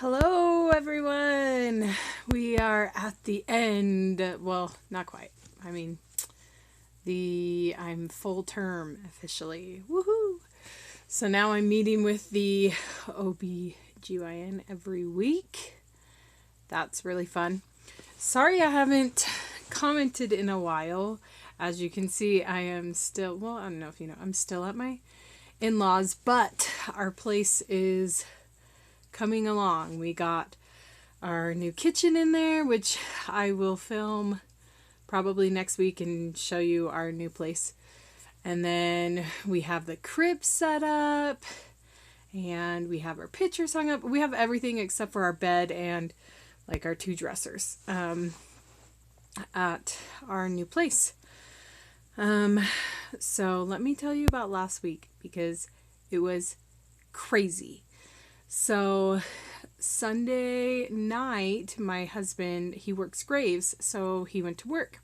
Hello, everyone. We are at the end. Well, not quite. I mean, I'm full term officially. Woohoo! So now I'm meeting with the OB/GYN every week. That's really fun. Sorry I haven't commented in a while. As you can see, I am still, well, I don't know if you know, I'm still at my in-laws, but our place is coming along. We got our new kitchen in there, which I will film probably next week and show you our new place. And then we have the crib set up and we have our pictures hung up. We have everything except for our bed and like our two dressers at our new place. So let me tell you about last week because it was crazy. So Sunday night, my husband, he works graves, so he went to work.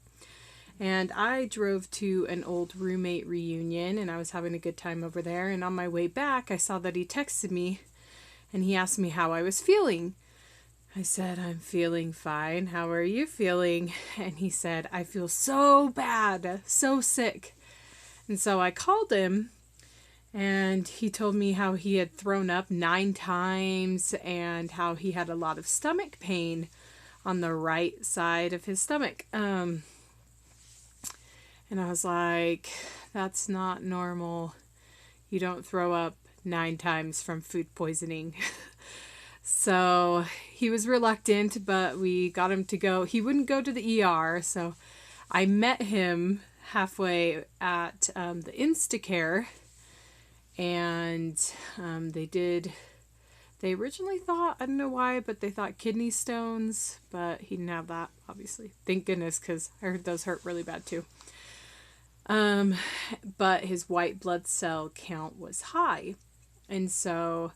And I drove to an old roommate reunion, and I was having a good time over there. And on my way back, I saw that he texted me, and he asked me how I was feeling. I said, I'm feeling fine. How are you feeling? And he said, I feel so bad, so sick. And so I called him. And he told me how he had thrown up 9 times and how he had a lot of stomach pain on the right side of his stomach. And I was like, that's not normal. You don't throw up 9 times from food poisoning. So he was reluctant, but we got him to go. He wouldn't go to the ER, so I met him halfway at the Instacare. And they originally thought, I don't know why, but they thought kidney stones, but he didn't have that, obviously. Thank goodness, because I heard those hurt really bad too. But his white blood cell count was high. And so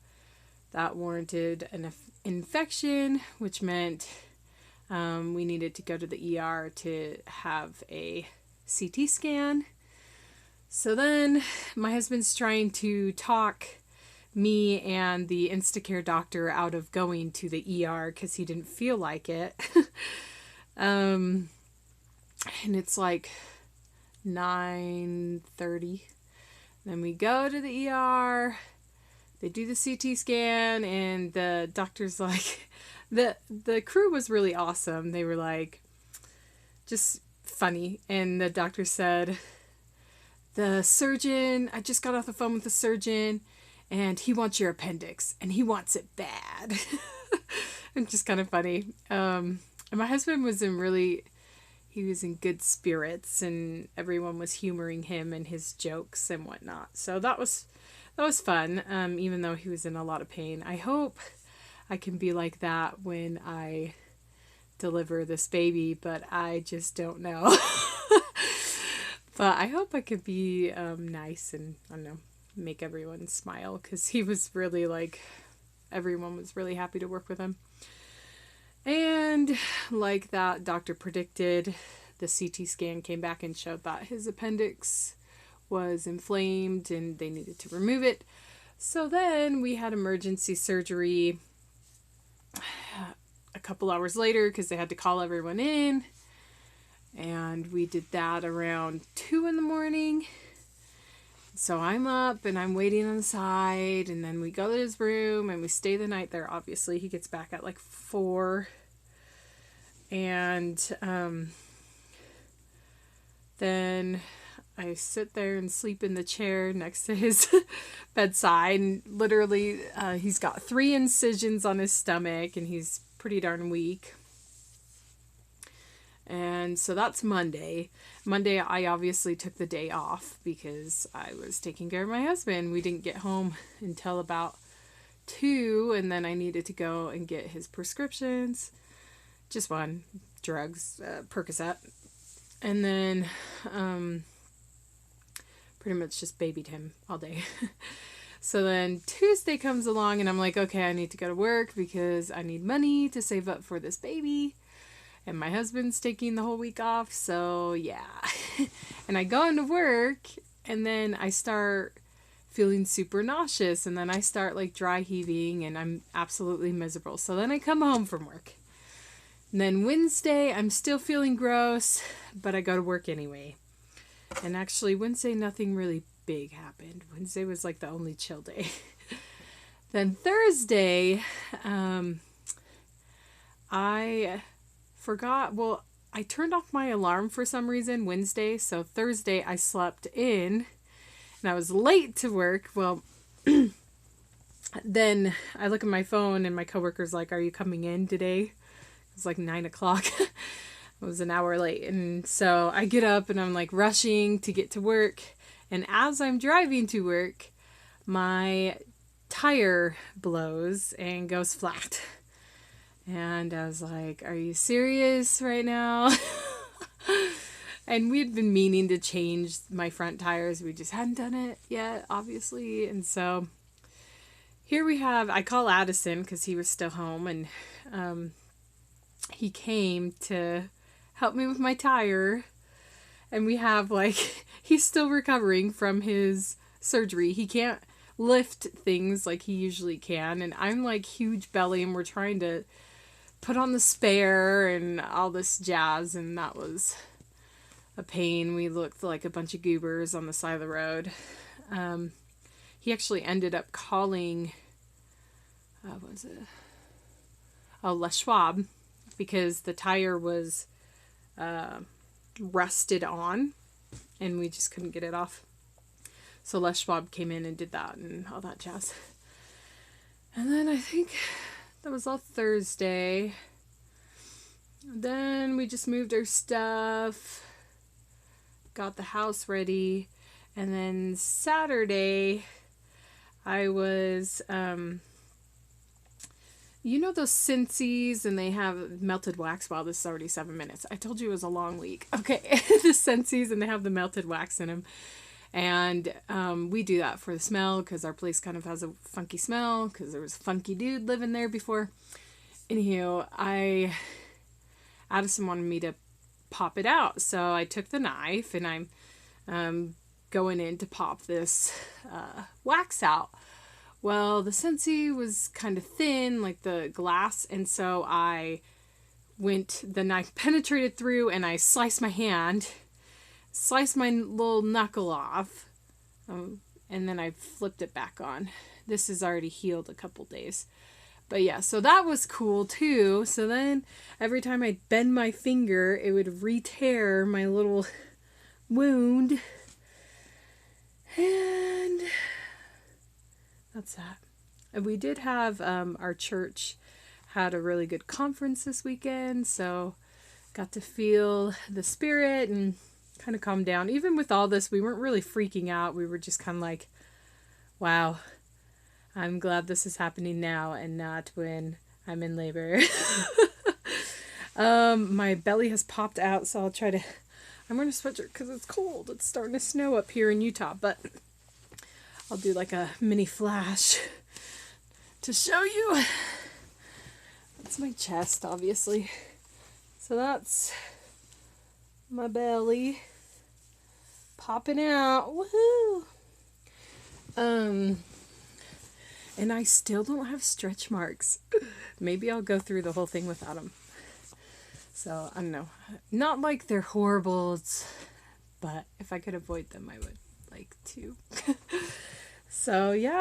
that warranted an infection, which meant we needed to go to the ER to have a CT scan. So then my husband's trying to talk me and the Instacare doctor out of going to the ER because he didn't feel like it. And it's like 9:30. Then we go to the ER. They do the CT scan and the doctor's like, the crew was really awesome. They were like, just funny. And the doctor said, the surgeon, I just got off the phone with the surgeon and he wants your appendix and he wants it bad. It's just kind of funny. And my husband was he was in good spirits and everyone was humoring him and his jokes and whatnot. So that was fun, even though he was in a lot of pain. I hope I can be like that when I deliver this baby, but I just don't know. But I hope I could be nice and, I don't know, make everyone smile. Because he was really everyone was really happy to work with him. And like that doctor predicted, the CT scan came back and showed that his appendix was inflamed and they needed to remove it. So then we had emergency surgery a couple hours later because they had to call everyone in. And we did that around 2 a.m. So I'm up and I'm waiting on the side. And then we go to his room and we stay the night there. Obviously, he gets back at 4. And then I sit there and sleep in the chair next to his bedside. And literally, he's got 3 incisions on his stomach and he's pretty darn weak. And so that's Monday. Monday, I obviously took the day off because I was taking care of my husband. We didn't get home until about 2, and then I needed to go and get his prescriptions. Just one, drugs, Percocet. And then pretty much just babied him all day. So then Tuesday comes along and I'm like, okay, I need to go to work because I need money to save up for this baby. And my husband's taking the whole week off, so yeah. And I go into work, and then I start feeling super nauseous, and then I start like dry heaving and I'm absolutely miserable. So then I come home from work. And then Wednesday, I'm still feeling gross, but I go to work anyway. And actually, Wednesday, nothing really big happened. Wednesday was like the only chill day. Then Thursday, I forgot, well, I turned off my alarm for some reason Wednesday. So Thursday, I slept in and I was late to work. Well, then I look at my phone and my coworker's like, "Are you coming in today?" It's like 9 o'clock. I was an hour late. And so I get up and I'm like rushing to get to work. And as I'm driving to work, my tire blows and goes flat. And I was like, "Are you serious right now?" And we'd been meaning to change my front tires. We just hadn't done it yet, obviously. And so here we have, I call Addison because he was still home, and he came to help me with my tire. And we have like, he's still recovering from his surgery. He can't lift things like he usually can. And I'm like huge belly and we're trying to put on the spare and all this jazz. And that was a pain. We looked like a bunch of goobers on the side of the road. He actually ended up calling, what was it? Oh, Les Schwab, because the tire was rusted on and we just couldn't get it off. So Les Schwab came in and did that and all that jazz. And then I think that was all Thursday. Then we just moved our stuff, got the house ready, and then Saturday I was you know those Scentsies, and they have melted wax. Wow, this is already 7 minutes. I told you it was a long week. Okay, the Scentsies, and they have the melted wax in them. And we do that for the smell because our place kind of has a funky smell because there was a funky dude living there before. Anywho, Addison wanted me to pop it out. So I took the knife and I'm going in to pop this wax out. Well, the Scentsy was kind of thin, like the glass, and so the knife penetrated through and I sliced my hand, sliced my little knuckle off, and then I flipped it back on. This is already healed a couple days. But yeah, so that was cool too. So then every time I bend my finger, it would re-tear my little wound. And that's that. And we did have, our church had a really good conference this weekend, so got to feel the spirit and kind of calm down. Even with all this, we weren't really freaking out. We were just kind of like, wow, I'm glad this is happening now and not when I'm in labor. My belly has popped out, so I'll try to, I'm wearing a sweatshirt because it's cold. It's starting to snow up here in Utah, but I'll do like a mini flash to show you. That's my chest, obviously. So that's my belly popping out. Woohoo! And I still don't have stretch marks. Maybe I'll go through the whole thing without them. So, I don't know. Not like they're horrible, but if I could avoid them, I would like to. So, yeah.